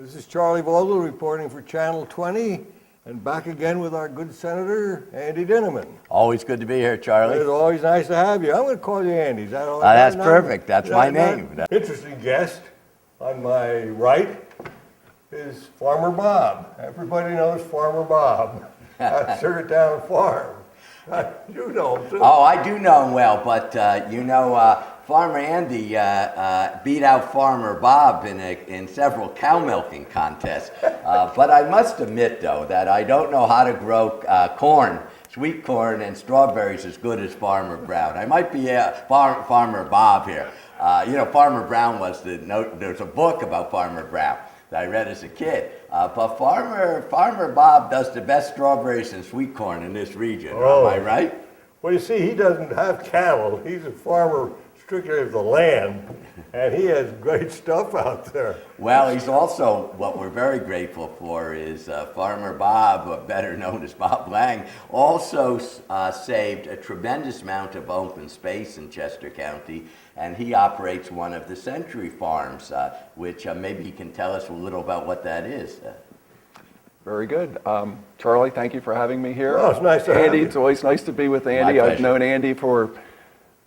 This is Charlie Vogel reporting for Channel 20 and back again with our good Senator, Andy Dinniman. Always good to be here, Charlie. It's always nice to have you. I'm going to call you Andy. Is that all right? That's perfect. That's my name. Interesting guest on my right is Farmer Bob. Everybody knows Farmer Bob at Sugar Town Farm. You know him too. Oh, I do know him well, but Farmer Andy beat out Farmer Bob in several cow milking contests. But I must admit, though, that I don't know how to grow corn, sweet corn, and strawberries as good as Farmer Brown. I might be Farmer Bob here. Farmer Brown there's a book about Farmer Brown that I read as a kid. But Farmer Bob does the best strawberries and sweet corn in this region. Oh. Am I right? Well, you see, he doesn't have cattle. He's a farmer strictly of the land, and he has great stuff out there. Well, he's also, what we're very grateful for is Farmer Bob, better known as Bob Lang, also saved a tremendous amount of open space in Chester County, and he operates one of the Century Farms, which maybe he can tell us a little about what that is. Very good. Charlie, thank you for having me here. Oh, it's nice to have Andy, you. it's always nice to be with Andy. My I've pleasure. known Andy for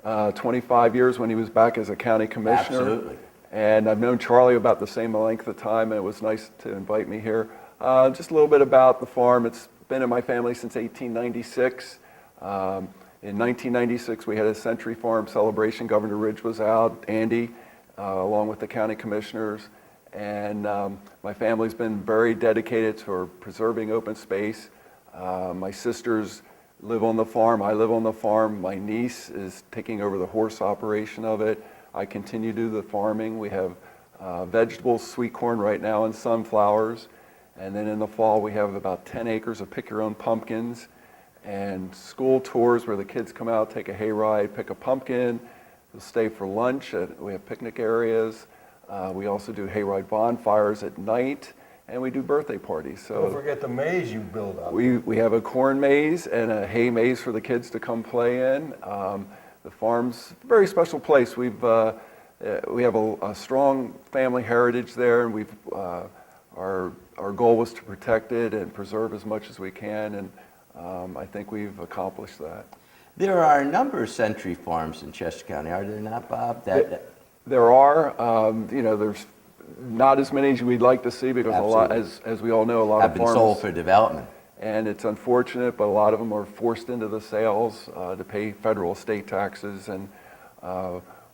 25 years when he was back as a county commissioner. Absolutely. And I've known Charlie about the same length of time, and it was nice to invite me here. Just a little bit about the farm. It's been in my family since 1896. In 1996, we had a Century Farm celebration. Governor Ridge was out, Andy, along with the county commissioners. And my family's been very dedicated to preserving open space. My sisters live on the farm, I live on the farm. My niece is taking over the horse operation of it. I continue to do the farming. We have vegetables, sweet corn right now, and sunflowers. And then in the fall, we have about 10 acres of pick-your-own pumpkins and school tours where the kids come out, take a hayride, pick a pumpkin. They'll stay for lunch. We have picnic areas. We also do hayride bonfires at night, and we do birthday parties. So Don't forget the maze you build up. we have a corn maze and a hay maze for the kids to come play in. The farm's a very special place. We have a strong family heritage there, and our goal was to protect it and preserve as much as we can, and I think we've accomplished that. There are a number of Century Farms in Chester County, are there not, Bob? There are, there's not as many as we'd like to see because a lot, as we all know, a lot have of been farms sold for development. And it's unfortunate, but a lot of them are forced into the sales to pay federal estate taxes. And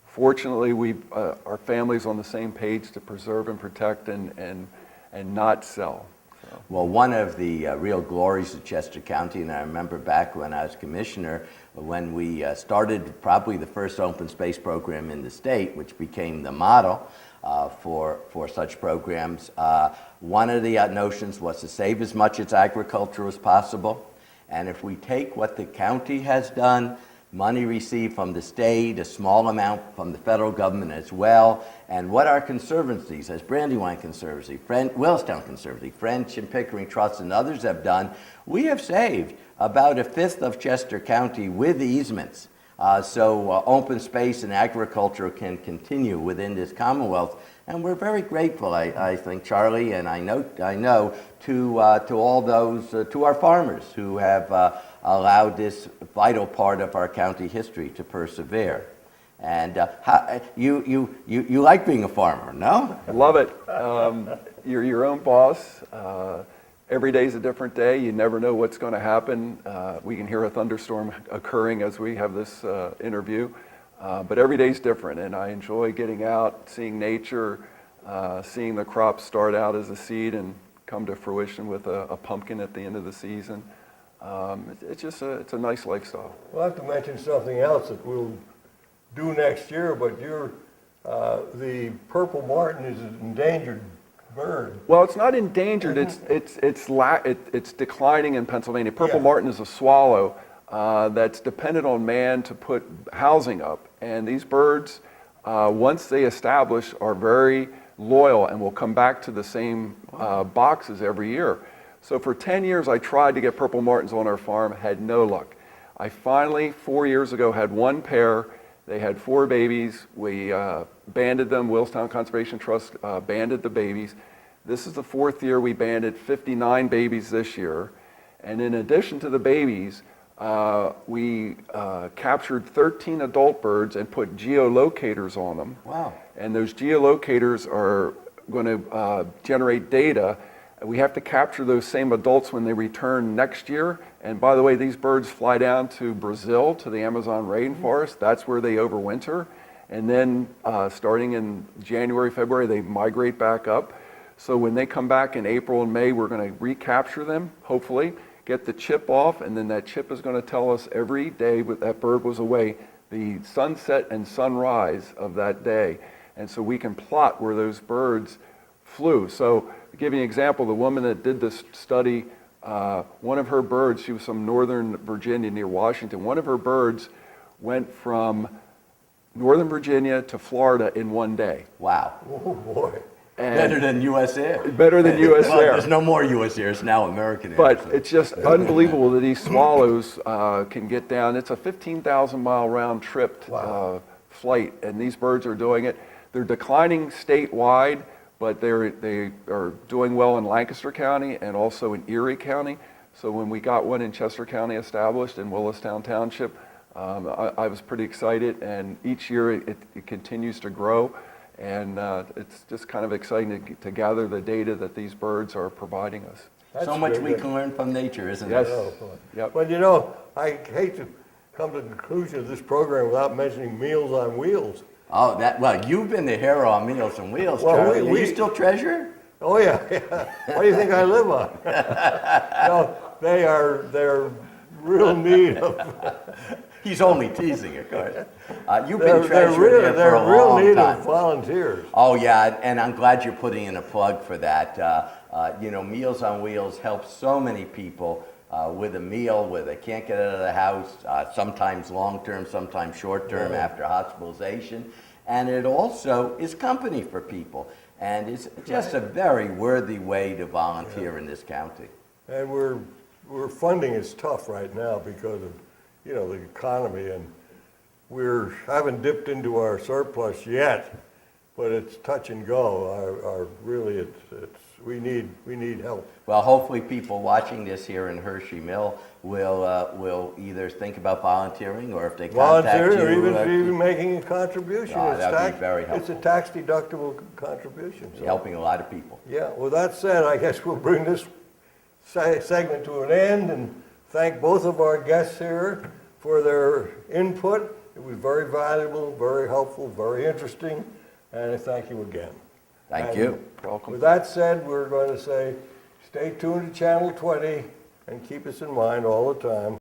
fortunately, our family's on the same page to preserve and protect and not sell. So. Well, one of the real glories of Chester County, and I remember back when I was commissioner, when we started probably the first open space program in the state, which became the model for such programs. One of the notions was to save as much as agriculture as possible. And if we take what the county has done, money received from the state, a small amount from the federal government as well, and what our conservancies, as Brandywine Conservancy, Willistown Conservancy, French and Pickering Trust, and others have done, we have saved about a fifth of Chester County with easements. So open space and agriculture can continue within this Commonwealth, and we're very grateful, I think, Charlie, and I know to all those, to our farmers who have allowed this vital part of our county history to persevere. And you like being a farmer, no? I love it. You're your own boss. Every day's a different day. You never know what's going to happen. We can hear a thunderstorm occurring as we have this interview. But every day's different, and I enjoy getting out, seeing nature, seeing the crops start out as a seed and come to fruition with a pumpkin at the end of the season. It's a nice lifestyle. We'll have to mention something else that we'll do next year, but the purple martin is an endangered bird. Well, it's not endangered. It's declining in Pennsylvania. Purple Yeah. martin is a swallow that's dependent on man to put housing up, and these birds, once they establish, are very loyal and will come back to the same boxes every year. So for 10 years, I tried to get purple martins on our farm, had no luck. I finally, 4 years ago, had one pair. They had 4 babies. We banded them. Willistown Conservation Trust banded the babies. This is the 4th year. We banded 59 babies this year. And in addition to the babies, we captured 13 adult birds and put geolocators on them. Wow. And those geolocators are going to generate data. We have to capture those same adults when they return next year. And by the way, these birds fly down to Brazil, to the Amazon rainforest. That's where they overwinter. And then starting in January, February, they migrate back up. So when they come back in April and May, we're going to recapture them, hopefully, get the chip off, and then that chip is going to tell us every day that bird was away, the sunset and sunrise of that day. And so we can plot where those birds flew. So to give you an example, the woman that did this study, one of her birds, she was from northern Virginia near Washington, one of her birds went from Northern Virginia to Florida in one day. Wow. Oh, boy. And Better than U.S. Air. better than U.S. Well, Air. there's no more U.S. Air. It's now American Air. But so. it's just unbelievable that these swallows can get down. It's a 15,000-mile round trip flight, and these birds are doing it. They're declining statewide, but they are doing well in Lancaster County and also in Erie County. So when we got one in Chester County established in Willistown Township, I was pretty excited, and each year it continues to grow. And it's just kind of exciting to gather the data that these birds are providing us. That's so much we good. can learn from nature, isn't Yes. it? Oh, boy. Yep. But you know, I hate to come to the conclusion of this program without mentioning Meals on Wheels. Oh, well, you've been the hero on Meals on Wheels, Well, Charlie. we- Are you still treasurer? Oh, yeah, yeah. What do you think I live on? No, they're real neat of, He's only teasing, of course. You've they're been treasurer there for they're a real long neat time. of volunteers. Oh, yeah, and I'm glad you're putting in a plug for that. You know, Meals on Wheels helps so many people with a meal, where they can't get out of the house, sometimes long-term, sometimes short-term after hospitalization. And it also is company for people. And it's just a very worthy way to volunteer in this county. And we're funding is tough right now because of, you know, the economy, and we haven't dipped into our surplus yet, but it's touch and go. Really, we need help. Well, hopefully people watching this here in Hershey Mill will either think about volunteering, or if they contact you. Volunteering, or even making a contribution. Oh, It's that'd be very It's a helpful. tax-deductible contribution. So, helping a lot of people. yeah, with that said, I guess we'll bring this segment to an end and thank both of our guests here for their input. It was very valuable, very helpful, very interesting, and I thank you again. Thank And you. Welcome. With that said, we're going to say, stay tuned to Channel 20 and keep us in mind all the time.